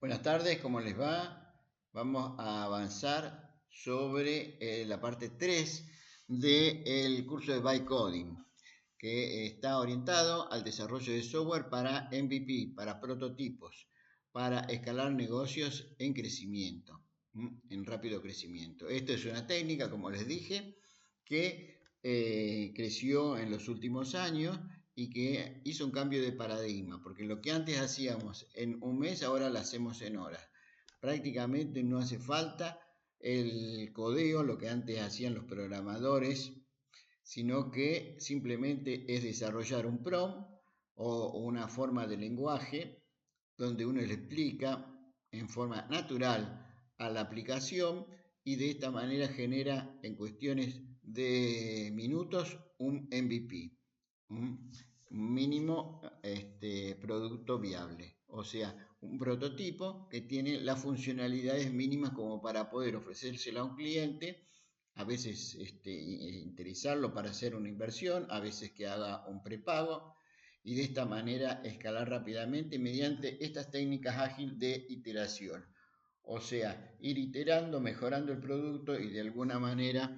Buenas tardes, ¿cómo les va? Vamos a avanzar sobre la parte 3 del curso de Byte Coding, que está orientado al desarrollo de software para MVP, para prototipos, para escalar negocios en crecimiento, en rápido crecimiento. Esto es una técnica, como les dije, que creció en los últimos años y que hizo un cambio de paradigma, porque lo que antes hacíamos en un mes, ahora lo hacemos en horas. Prácticamente no hace falta el codeo, lo que antes hacían los programadores, sino que simplemente es desarrollar un prompt o una forma de lenguaje donde uno le explica en forma natural a la aplicación y de esta manera genera en cuestiones de minutos un MVP, un mínimo producto viable, o sea, un prototipo que tiene las funcionalidades mínimas como para poder ofrecérsela a un cliente, a veces interesarlo para hacer una inversión, a veces que haga un prepago, y de esta manera escalar rápidamente mediante estas técnicas ágiles de iteración. O sea, ir iterando, mejorando el producto y de alguna manera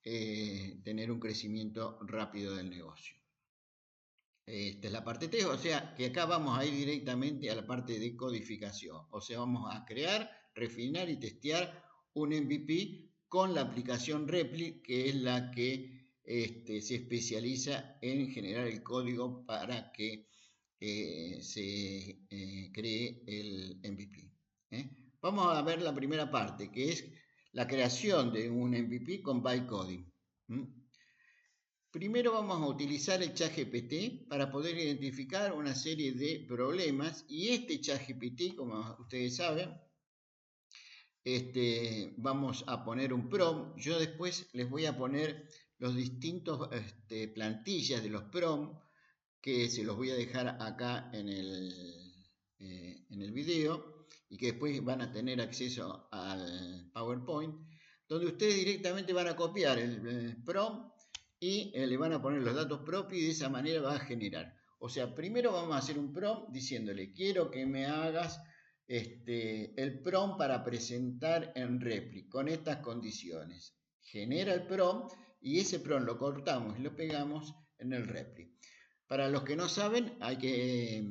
tener un crecimiento rápido del negocio. Esta es la parte 3, o sea que acá vamos a ir directamente a la parte de codificación. O sea, vamos a crear, refinar y testear un MVP con la aplicación Replit, que es la que se especializa en generar el código para que se cree el MVP. Vamos a ver la primera parte, que es la creación de un MVP con bytecoding. Primero vamos a utilizar el ChatGPT para poder identificar una serie de problemas, y este ChatGPT, como ustedes saben, vamos a poner un prompt. Yo después les voy a poner los distintos plantillas de los prompts, que se los voy a dejar acá en el video, y que después van a tener acceso al PowerPoint, donde ustedes directamente van a copiar el prompt y le van a poner los datos propios, y de esa manera va a generar. O sea, primero vamos a hacer un prompt diciéndole: quiero que me hagas el prompt para presentar en Replit con estas condiciones. Genera el prompt y ese prompt lo cortamos y lo pegamos en el Replit. Para los que no saben, hay que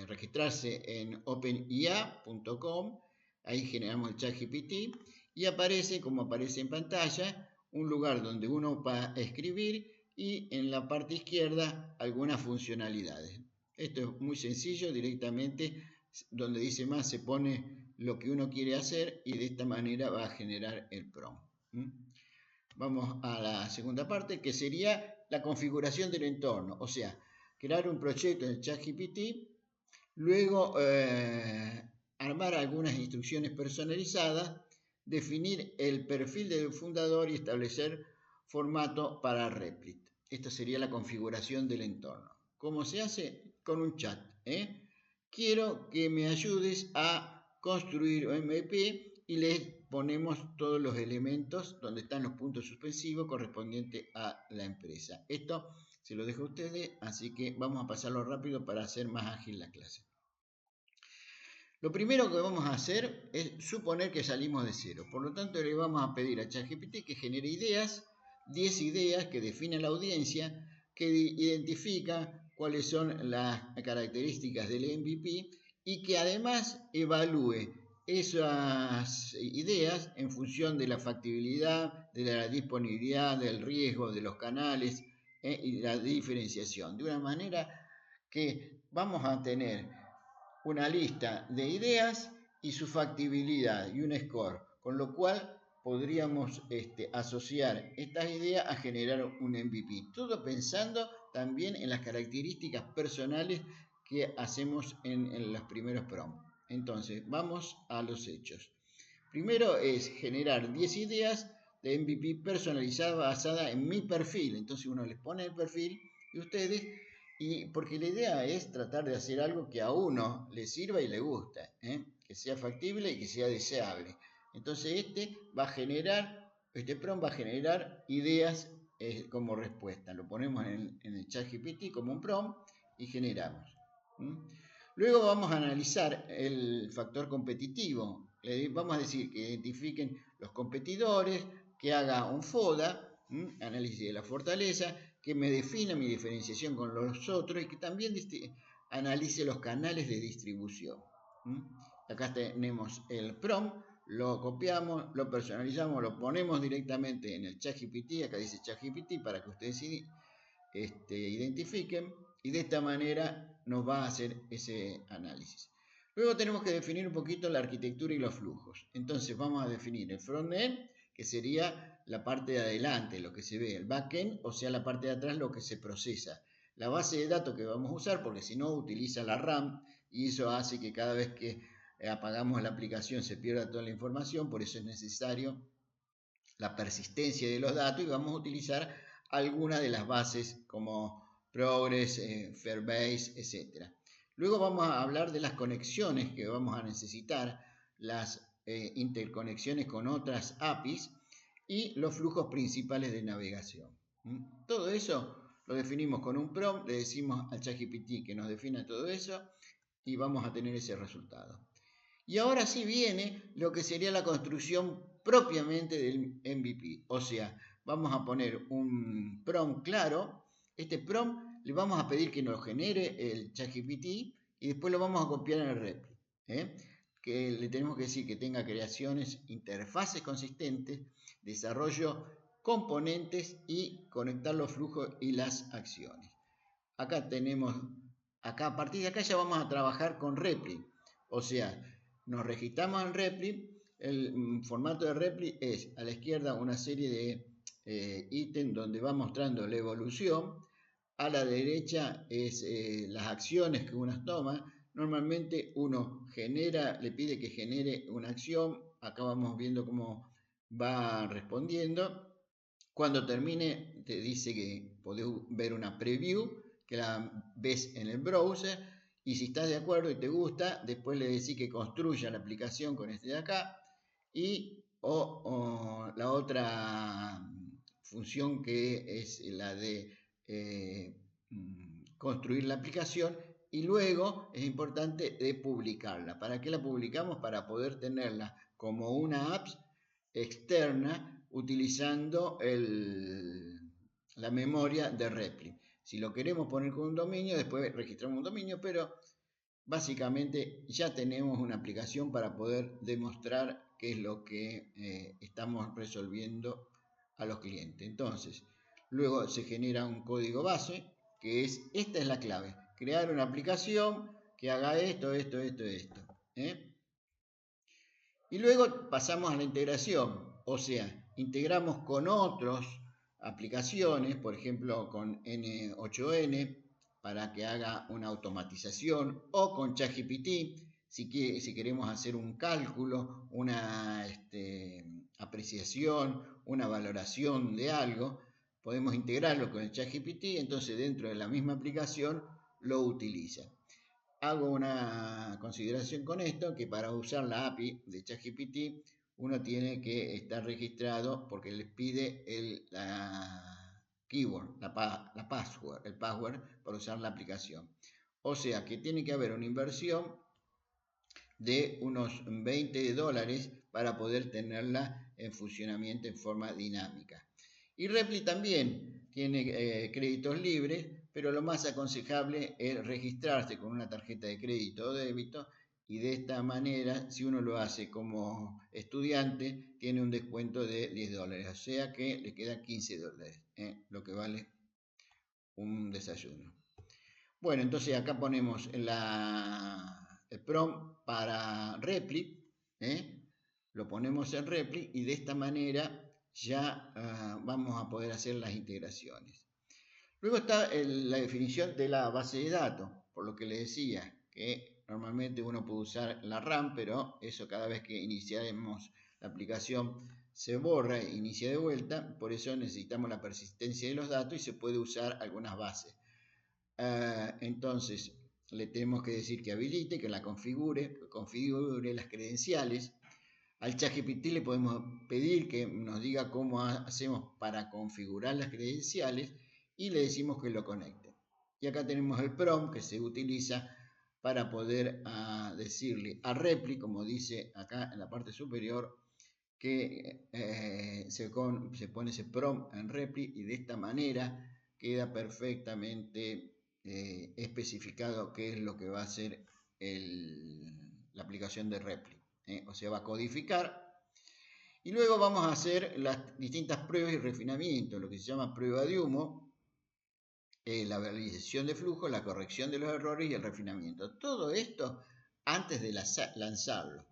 registrarse en openIA.com. Ahí generamos el ChatGPT y aparece, como aparece en pantalla, un lugar donde uno va a escribir, y en la parte izquierda algunas funcionalidades. Esto es muy sencillo, directamente donde dice más se pone lo que uno quiere hacer y de esta manera va a generar el prompt. Vamos a la segunda parte, que sería la configuración del entorno, o sea, crear un proyecto en el ChatGPT, luego armar algunas instrucciones personalizadas, definir el perfil del fundador y establecer formato para Replit. Esta sería la configuración del entorno. ¿Cómo se hace? Con un chat. Quiero que me ayudes a construir un MVP, y les ponemos todos los elementos donde están los puntos suspensivos correspondientes a la empresa. Esto se lo dejo a ustedes, así que vamos a pasarlo rápido para hacer más ágil la clase. Lo primero que vamos a hacer es suponer que salimos de cero. Por lo tanto, le vamos a pedir a ChatGPT que genere ideas, 10 ideas que definen la audiencia, que identifica cuáles son las características del MVP y que además evalúe esas ideas en función de la factibilidad, de la disponibilidad, del riesgo, de los canales y la diferenciación. De una manera que vamos a tener una lista de ideas y su factibilidad y un score, con lo cual podríamos asociar estas ideas a generar un MVP. Todo pensando también en las características personales que hacemos en los primeros prompts. Entonces, vamos a los hechos. Primero es generar 10 ideas de MVP personalizada basada en mi perfil. Entonces uno les pone el perfil de ustedes, y porque la idea es tratar de hacer algo que a uno le sirva y le guste, que sea factible y que sea deseable. Entonces este prompt va a generar ideas como respuesta. Lo ponemos en el ChatGPT como un prompt y generamos. Luego vamos a analizar el factor competitivo. Le vamos a decir que identifiquen los competidores, que haga un FODA, análisis de la fortaleza, que me defina mi diferenciación con los otros y que también analice los canales de distribución. Acá tenemos el PROM, lo copiamos, lo personalizamos, lo ponemos directamente en el ChatGPT, acá dice ChatGPT para que ustedes identifiquen, y de esta manera nos va a hacer ese análisis. Luego tenemos que definir un poquito la arquitectura y los flujos. Entonces vamos a definir el frontend, que sería la parte de adelante, lo que se ve, el backend, o sea, la parte de atrás, lo que se procesa. La base de datos que vamos a usar, porque si no utiliza la RAM, y eso hace que cada vez que apagamos la aplicación se pierda toda la información, por eso es necesario la persistencia de los datos y vamos a utilizar algunas de las bases como Progress, Fairbase, etc. Luego vamos a hablar de las conexiones que vamos a necesitar, las interconexiones con otras APIs y los flujos principales de navegación. Todo eso lo definimos con un prompt, le decimos al ChatGPT que nos defina todo eso y vamos a tener ese resultado. Y ahora sí viene lo que sería la construcción propiamente del MVP. O sea, vamos a poner un prompt claro. Este prompt le vamos a pedir que nos genere el ChatGPT y después lo vamos a copiar en el repli. Que le tenemos que decir que tenga creaciones, interfaces consistentes, desarrollo, componentes y conectar los flujos y las acciones. Acá tenemos, a partir de acá ya vamos a trabajar con repli. O sea, nos registramos en repli. El formato de repli es a la izquierda una serie de ítems donde va mostrando la evolución. A la derecha es las acciones que uno toma. Normalmente uno le pide que genere una acción. Acá vamos viendo cómo va respondiendo. Cuando termine te dice que podés ver una preview, que la ves en el browser, y si estás de acuerdo y te gusta, después le decís que construya la aplicación con este de acá, y o la otra función que es la de construir la aplicación, y luego es importante de publicarla. ¿Para qué la publicamos? Para poder tenerla como una app externa utilizando la memoria de Repli. Si lo queremos poner con un dominio, después registramos un dominio, pero básicamente ya tenemos una aplicación para poder demostrar qué es lo que estamos resolviendo a los clientes. Entonces, luego se genera un código base, que esta es la clave, crear una aplicación que haga esto. Y luego pasamos a la integración, o sea, integramos con otras aplicaciones, por ejemplo con N8N, para que haga una automatización, o con ChatGPT, si queremos hacer un cálculo, una apreciación, una valoración de algo, podemos integrarlo con el ChatGPT, entonces dentro de la misma aplicación lo utiliza. Hago una consideración con esto, que para usar la API de ChatGPT uno tiene que estar registrado porque les pide la keyword, el password para usar la aplicación. O sea que tiene que haber una inversión de unos $20 para poder tenerla en funcionamiento en forma dinámica. Y Repli también tiene créditos libres, pero lo más aconsejable es registrarse con una tarjeta de crédito o débito, y de esta manera, si uno lo hace como estudiante, tiene un descuento de $10, o sea que le queda $15, lo que vale un desayuno. Bueno, entonces acá ponemos el prompt para Repli, lo ponemos en Repli y de esta manera ya vamos a poder hacer las integraciones. Luego está la definición de la base de datos, por lo que les decía que normalmente uno puede usar la RAM, pero eso cada vez que iniciaremos la aplicación se borra e inicia de vuelta, por eso necesitamos la persistencia de los datos y se puede usar algunas bases. Entonces le tenemos que decir que habilite, que la configure las credenciales. Al ChatGPT le podemos pedir que nos diga cómo hacemos para configurar las credenciales y le decimos que lo conecte. Y acá tenemos el prompt que se utiliza para poder decirle a Repli, como dice acá en la parte superior, que se pone ese prompt en Repli y de esta manera queda perfectamente especificado qué es lo que va a hacer la aplicación de Repli. O sea, va a codificar y luego vamos a hacer las distintas pruebas y refinamientos, lo que se llama prueba de humo, la validación de flujo, la corrección de los errores y el refinamiento. Todo esto antes de lanzarlo.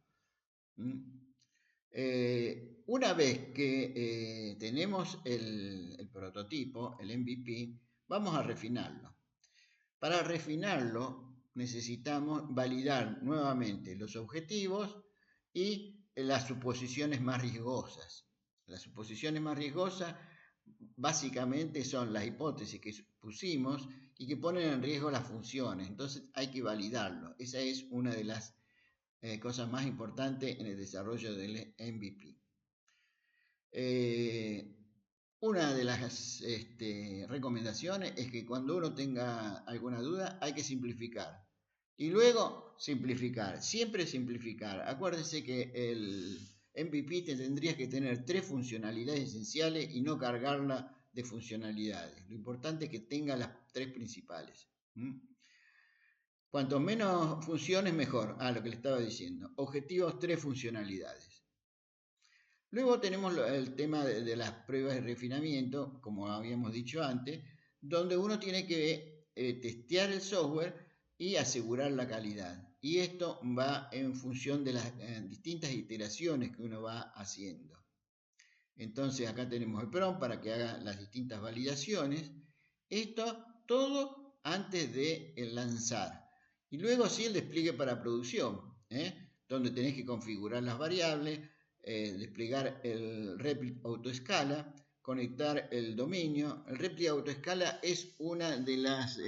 Una vez que tenemos el prototipo, el MVP, vamos a refinarlo. Para refinarlo necesitamos validar nuevamente los objetivos y las suposiciones más riesgosas. Las suposiciones más riesgosas básicamente son las hipótesis que pusimos y que ponen en riesgo las funciones. Entonces hay que validarlo. Esa es una de las cosas más importantes en el desarrollo del MVP. Una de las recomendaciones es que cuando uno tenga alguna duda hay que simplificar. Y luego simplificar, siempre simplificar. Acuérdense que el MVP tendrías que tener 3 funcionalidades esenciales y no cargarla de funcionalidades. Lo importante es que tenga las 3 principales. Cuanto menos funciones, mejor. Lo que le estaba diciendo. Objetivos, 3 funcionalidades. Luego tenemos el tema de las pruebas de refinamiento, como habíamos dicho antes, donde uno tiene que testear el software y asegurar la calidad. Y esto va en función de las distintas iteraciones que uno va haciendo. Entonces acá tenemos el prompt para que haga las distintas validaciones. Esto todo antes de lanzar. Y luego sí el despliegue para producción, donde tenés que configurar las variables, desplegar el Repli autoescala, conectar el dominio. El Repli autoescala es una de las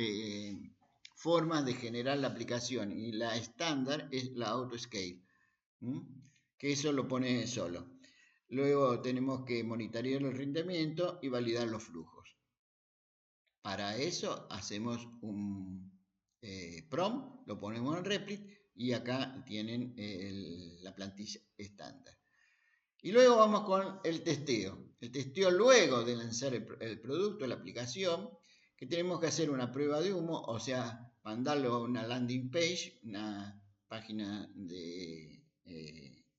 formas de generar la aplicación y la estándar es la autoscale, que eso lo pone solo. Luego tenemos que monitorear el rendimiento y validar los flujos. Para eso hacemos un prompt, lo ponemos en Replit y acá tienen la plantilla estándar. Y luego vamos con el testeo. El testeo luego de lanzar el producto, la aplicación, que tenemos que hacer una prueba de humo, o sea, mandarlo a una landing page, una página de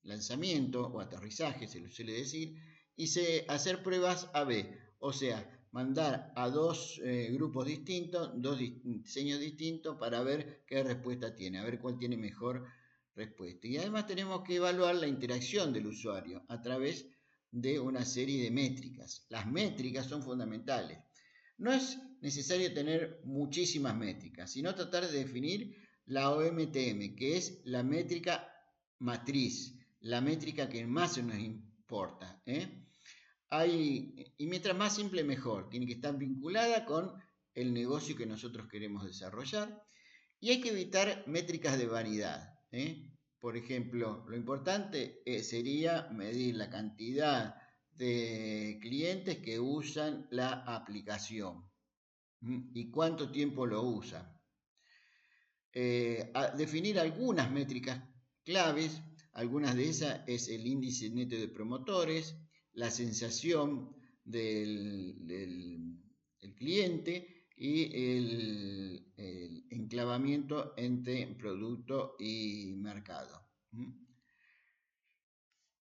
lanzamiento o aterrizaje, se lo suele decir, y hacer pruebas A/B, o sea, mandar a 2 grupos distintos, 2 diseños distintos para ver qué respuesta tiene, a ver cuál tiene mejor respuesta. Y además tenemos que evaluar la interacción del usuario a través de una serie de métricas. Las métricas son fundamentales. No es necesario tener muchísimas métricas, sino tratar de definir la OMTM, que es la métrica matriz, la métrica que más nos importa. Y mientras más simple, mejor. Tiene que estar vinculada con el negocio que nosotros queremos desarrollar. Y hay que evitar métricas de variedad. Por ejemplo, lo importante sería medir la cantidad de clientes que usan la aplicación y cuánto tiempo lo usan. Definir algunas métricas claves, algunas de esas es el índice neto de promotores, la sensación del cliente y el enclavamiento entre producto y mercado.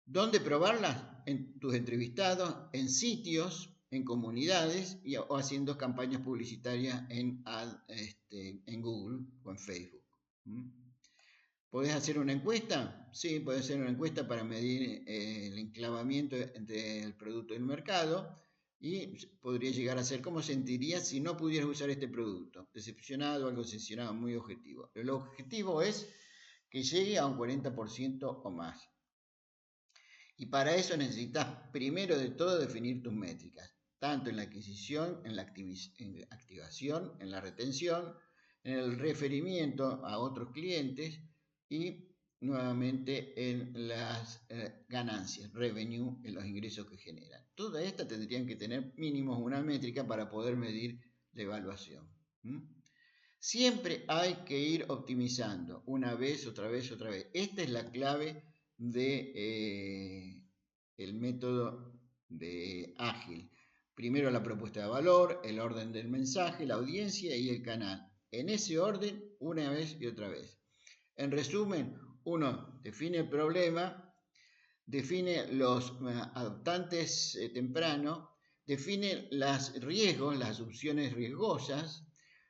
¿Dónde probarlas? En tus entrevistados, en sitios, en comunidades o haciendo campañas publicitarias en Google o en Facebook. ¿Podés hacer una encuesta? Sí, podés hacer una encuesta para medir el enclavamiento entre el producto y el mercado y podría llegar a ser cómo sentirías si no pudieras usar este producto. Decepcionado, algo decepcionado, muy objetivo. El objetivo es que llegue a un 40% o más. Y para eso necesitas primero de todo definir tus métricas, tanto en la adquisición, en la activación, en la retención, en el referimiento a otros clientes y nuevamente en las ganancias, revenue, en los ingresos que generan. Todas estas tendrían que tener mínimo una métrica para poder medir la evaluación. Siempre hay que ir optimizando, una vez, otra vez, otra vez. Esta es la clave de el método de ágil. Primero la propuesta de valor, el orden del mensaje, la audiencia y el canal. En ese orden, una vez y otra vez. En resumen, uno define el problema, define los adoptantes temprano, define los riesgos, las opciones riesgosas,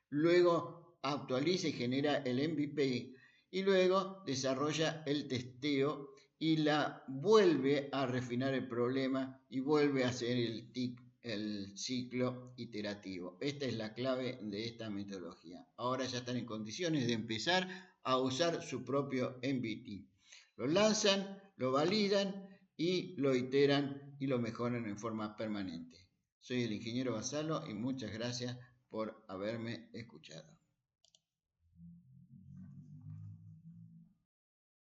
luego actualiza y genera el MVP y luego desarrolla el testeo y la vuelve a refinar el problema y vuelve a hacer el ciclo iterativo. Esta es la clave de esta metodología. Ahora ya están en condiciones de empezar a usar su propio MVP. Lo lanzan, lo validan y lo iteran y lo mejoran en forma permanente. Soy el ingeniero Basalo y muchas gracias por haberme escuchado.